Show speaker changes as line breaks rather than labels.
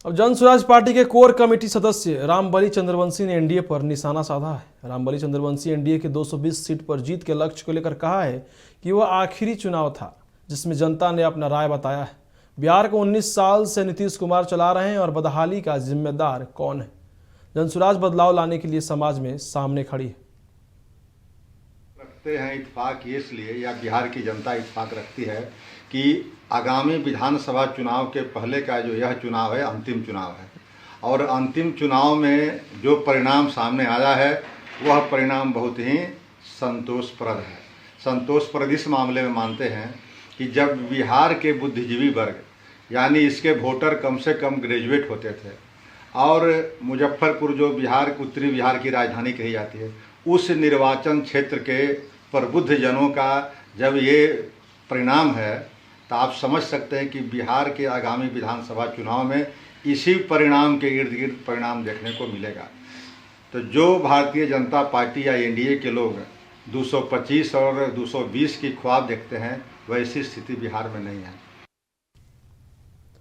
अब जन स्वराज पार्टी के कोर कमेटी सदस्य रामबली चंद्रवंशी ने एनडीए पर निशाना साधा है। रामबली चंद्रवंशी एनडीए के 220 सीट पर जीत के लक्ष्य को लेकर कहा है कि वह आखिरी चुनाव था जिसमें जनता ने अपना राय बताया है। बिहार को 19 साल से नीतीश कुमार चला रहे हैं और बदहाली का जिम्मेदार कौन है। जन स्वराज बदलाव लाने के लिए समाज में सामने खड़ी है।
रखते हैं इत्तेफाक इसलिए, या बिहार की जनता इत्तेफाक रखती है कि आगामी विधानसभा चुनाव के पहले का जो यह चुनाव है अंतिम चुनाव है, और अंतिम चुनाव में जो परिणाम सामने आया है वह परिणाम बहुत ही संतोषप्रद है। संतोषप्रद इस मामले में मानते हैं कि जब बिहार के बुद्धिजीवी वर्ग यानी इसके वोटर कम से कम ग्रेजुएट होते थे, और मुजफ्फरपुर जो बिहार उत्तरी बिहार की राजधानी कही जाती है, उस निर्वाचन क्षेत्र के प्रबुद्ध जनों का जब ये परिणाम है, तो आप समझ सकते हैं कि बिहार के आगामी विधानसभा चुनाव में इसी परिणाम के इर्द गिर्द परिणाम देखने को मिलेगा। तो जो भारतीय जनता पार्टी या एनडीए के लोग 225 और 220 की ख्वाब देखते हैं, वैसी स्थिति बिहार में नहीं है।